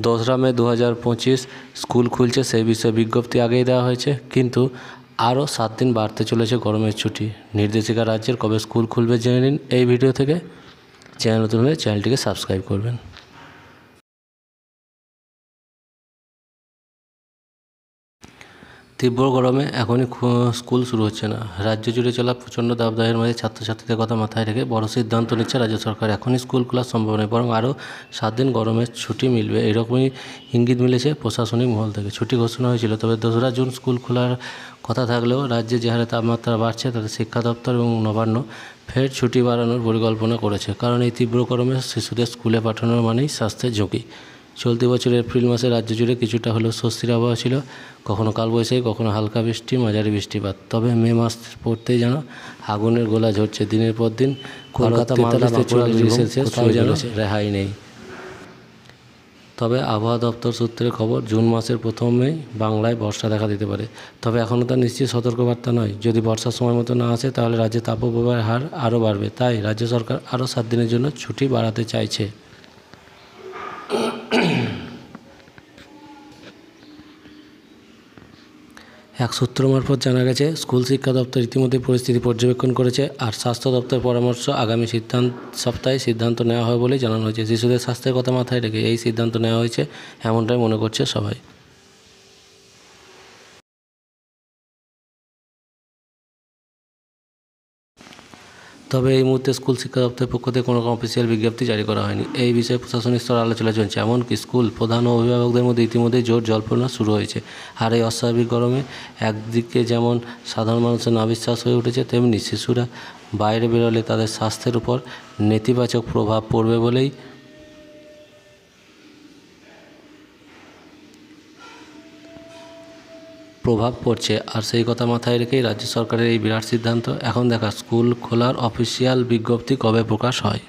2রা মে 2025 school খুলছে সেই বিষয়ে বিজ্ঞপ্তি আগেই দেওয়া হয়েছে, কিন্তু আরও 7 দিন বাড়তে চলেছে গরমের ছুটি। নির্দেশিকা রাজ্যের কবে স্কুল খুলবে জেনে নিন এই ভিডিও থেকে। চ্যানেল নতুন হলে চ্যানেলটিকে সাবস্ক্রাইব করবেন। তীব্র গরমে এখনই স্কুল শুরু হচ্ছে না। রাজ্য জুড়ে চলা প্রচণ্ড দাবদাহের মাঝে ছাত্রছাত্রীদের কথা মাথায় রেখে বড় সিদ্ধান্ত নিচ্ছে রাজ্য সরকার। এখনই স্কুল খোলা সম্ভব নয়, বরং আরও 7 দিন গরমের ছুটি মিলবে, এরকমই ইঙ্গিত মিলেছে প্রশাসনিক মহল থেকে। ছুটি ঘোষণা হয়েছিল, তবে 2রা জুন স্কুল খোলার কথা থাকলেও রাজ্যে যে হারে তাপমাত্রা বাড়ছে তাতে শিক্ষা দপ্তর এবং নবান্ন ফের ছুটি বাড়ানোর পরিকল্পনা করেছে। কারণ এই তীব্র গরমে শিশুদের স্কুলে পাঠানোর মানেই স্বাস্থ্যের ঝুঁকি। চলতি বছর এপ্রিল মাসে রাজ্য জুড়ে কিছুটা হলেও স্বস্তির আবহাওয়া ছিল, কখনো কালবৈশাখী, কখনো হালকা বৃষ্টি, মাঝারি বৃষ্টিপাত। তবে মে মাস পড়তেই যেন আগুনের গোলা ঝরছে দিনের পর দিন। কলকাতা, মালদা, বাঁকুড়া 40 ডিগ্রি সেলসিয়াস যেন রেহাই নেই। তবে আবহাওয়া দপ্তর সূত্রের খবর, জুন মাসের প্রথমেই বাংলায় বর্ষা দেখা দিতে পারে। তবে এখনও তা নিশ্চিত সতর্কবার্তা নয়। যদি বর্ষার সময় মতো না আসে তাহলে রাজ্যে তাপপ্রবাহের হার আরও বাড়বে। তাই রাজ্য সরকার আরও 7 দিনের জন্য ছুটি বাড়াতে চাইছে। এক সূত্র মারফত জানা গেছে, স্কুল শিক্ষা দপ্তর ইতিমধ্যে পরিস্থিতি পর্যবেক্ষণ করেছে, আর স্বাস্থ্য দপ্তর পরামর্শ আগামী সপ্তাহে সিদ্ধান্ত নেওয়া হবে বলেই জানানো হয়েছে। শিশুদের স্বাস্থ্যের কথা মাথায় রেখে এই সিদ্ধান্ত নেওয়া হয়েছে, এমনটাই মনে করছে সবাই। তবে এই মুহূর্তে স্কুল শিক্ষা দপ্তরের পক্ষ থেকে কোনো অফিসিয়াল বিজ্ঞপ্তি জারি করা হয়নি। এই বিষয়ে প্রশাসনিক স্তরে আলোচনা চলছে। এমনকি স্কুল প্রধান ও অভিভাবকদের মধ্যে ইতিমধ্যেই জোর জল্পনা শুরু হয়েছে। আর এই অস্বাভাবিক গরমে একদিকে যেমন সাধারণ মানুষের নাভিশ্বাস হয়ে উঠেছে, তেমনি শিশুরা বাইরে বেরোলে তাদের স্বাস্থ্যের উপর নেতিবাচক প্রভাব পড়বে বলেই পড়ছে। আর সেই কথা মাথায় রেখেই রাজ্য সরকারের এই বিরাট সিদ্ধান্ত। এখন দেখা স্কুল খোলার অফিসিয়াল বিজ্ঞপ্তি কবে প্রকাশ হয়।